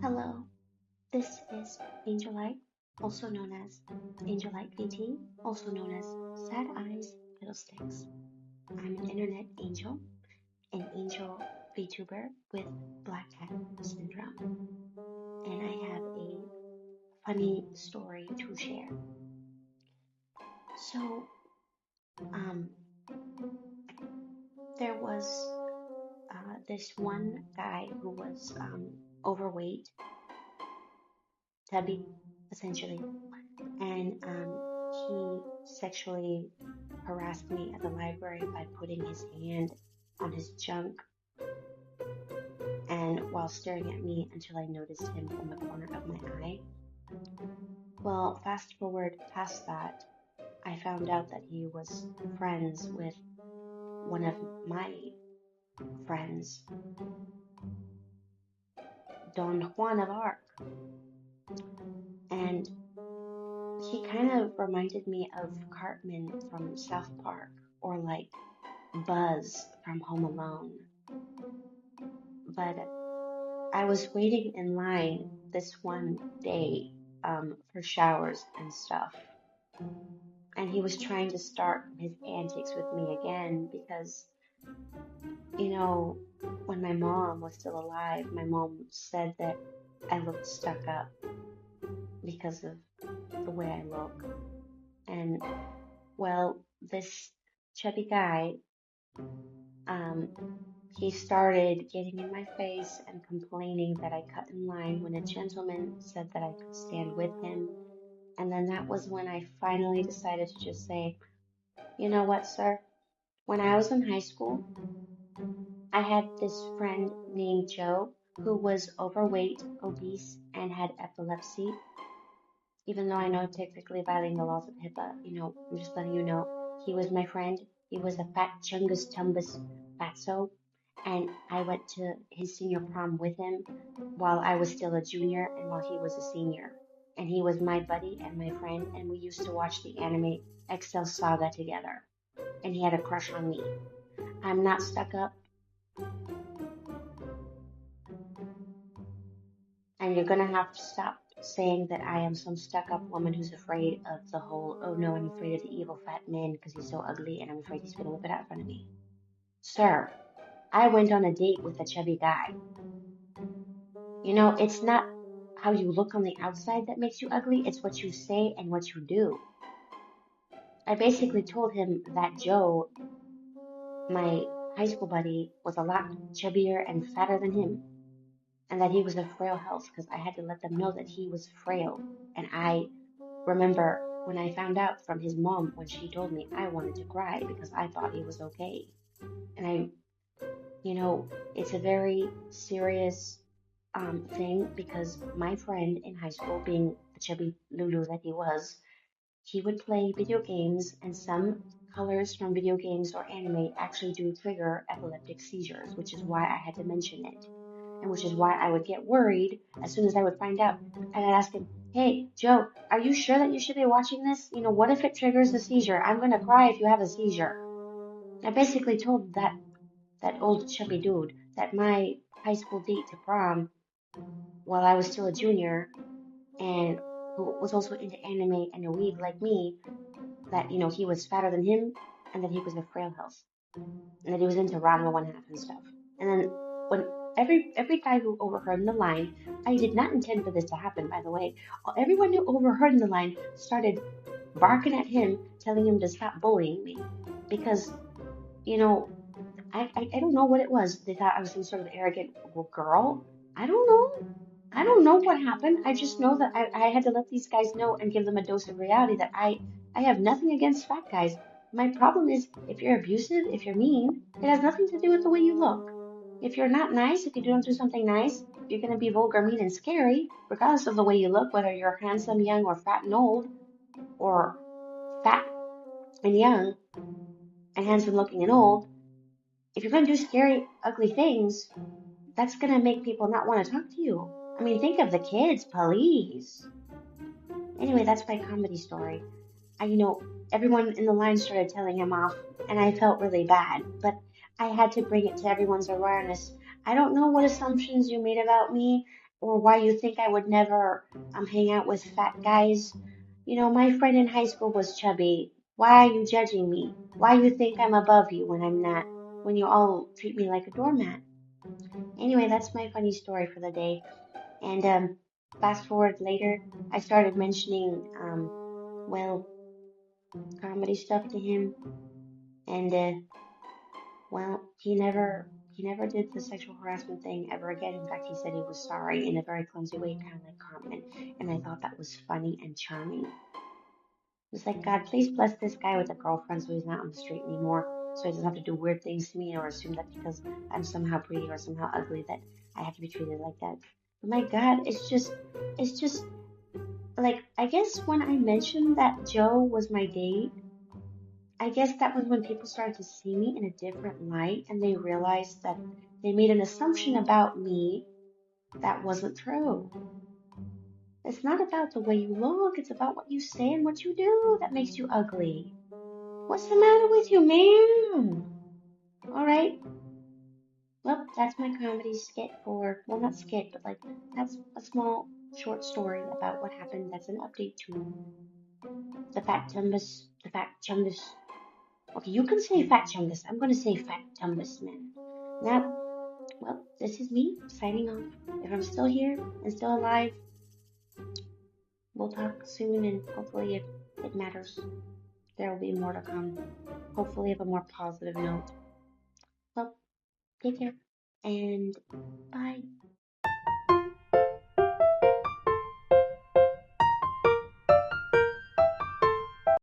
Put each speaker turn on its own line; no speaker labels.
Hello, this is Angelite, also known as Angelite PT, also known as Sad Eyes Fiddlesticks. I'm an internet angel, an angel VTuber with Black Cat syndrome, and I have a funny story to share. So, um, there was this one guy who was overweight, tubby, essentially, and he sexually harassed me at the library by putting his hand on his junk and while staring at me until I noticed him from the corner of my eye. Well, fast forward past that, I found out that he was friends with one of my friends, Don Juan of Arc, and he kind of reminded me of Cartman from South Park or like Buzz from Home Alone. But I was waiting in line this one day for showers and stuff. And he was trying to start his antics with me again because, when my mom was still alive, my mom said that I looked stuck up because of the way I look. And, well, this chubby guy, he started getting in my face and complaining that I cut in line when a gentleman said that I could stand with him. And then that was when I finally decided to just say, you know what, sir? When I was in high school, I had this friend named Joe who was overweight, obese, and had epilepsy. Even though I know technically violating the laws of HIPAA, I'm just letting you know, he was my friend. He was a fat chungus tumbus fatso. And I went to his senior prom with him while I was still a junior and while he was a senior. And he was my buddy and my friend, and we used to watch the anime Excel Saga together. And he had a crush on me. I'm not stuck up, and you're gonna have to stop saying that I am some stuck up woman who's afraid of the whole, oh no, I'm afraid of the evil fat man because he's so ugly and I'm afraid he's gonna whip it out in front of me. Sir, I went on a date with a chubby guy. It's not how you look on the outside that makes you ugly, it's what you say and what you do. I basically told him that Joe, my high school buddy, was a lot chubbier and fatter than him, and that he was a frail health because I had to let them know that he was frail. And I remember when I found out from his mom when she told me, I wanted to cry because I thought he was okay. And it's a very serious thing because my friend in high school, being the chubby Lulu that he would play video games, and some colors from video games or anime actually do trigger epileptic seizures, which is why I had to mention it. And which is why I would get worried as soon as I would find out. And I'd ask him, hey, Joe, are you sure that you should be watching this? What if it triggers a seizure? I'm going to cry if you have a seizure. I basically told that old chubby dude that my high school date to prom while I was still a junior and who was also into anime and a weeb like me, that, he was fatter than him and that he was a frail health and that he was into Ranma 1/2 and stuff. And then when every guy who overheard in the line, I did not intend for this to happen, by the way. Everyone who overheard in the line started barking at him, telling him to stop bullying me because, I don't know what it was. They thought I was some sort of arrogant girl. I don't know. I don't know what happened. I just know that I had to let these guys know and give them a dose of reality that I have nothing against fat guys. My problem is if you're abusive, if you're mean, it has nothing to do with the way you look. If you're not nice, if you don't do something nice, you're going to be vulgar, mean, and scary, regardless of the way you look, whether you're handsome, young, or fat and old, or fat and young, and handsome looking and old. If you're going to do scary, ugly things, that's going to make people not want to talk to you. I mean, think of the kids, please. Anyway, that's my comedy story. Everyone in the line started telling him off, and I felt really bad, but I had to bring it to everyone's awareness. I don't know what assumptions you made about me, or why you think I would never hang out with fat guys. You know, my friend in high school was chubby. Why are you judging me? Why you think I'm above you when I'm not? When you all treat me like a doormat. Anyway, that's my funny story for the day. And fast forward later, I started mentioning well, comedy stuff to him, and well, he never did the sexual harassment thing ever again. In fact, he said he was sorry in a very clumsy way, kind of like Carmen, and I thought that was funny and charming. It was like, God, please bless this guy with a girlfriend so he's not on the street anymore, so he doesn't have to do weird things to me or assume that because I'm somehow pretty or somehow ugly that I have to be treated like that. But my God, it's just like, I guess when I mentioned that Joe was my date, I guess that was when people started to see me in a different light and they realized that they made an assumption about me that wasn't true. It's not about the way you look, it's about what you say and what you do that makes you ugly. What's the matter with you, man? All right. Well, that's my comedy skit for, well, not skit, but like, that's a small short story about what happened. That's an update to the fat chungus. Okay, you can say fat chungus. I'm going to say fat chungus, man. Now, well, this is me signing off. If I'm still here and still alive, we'll talk soon and hopefully if it matters, there will be more to come. Hopefully of a more positive note. Well, take care and bye.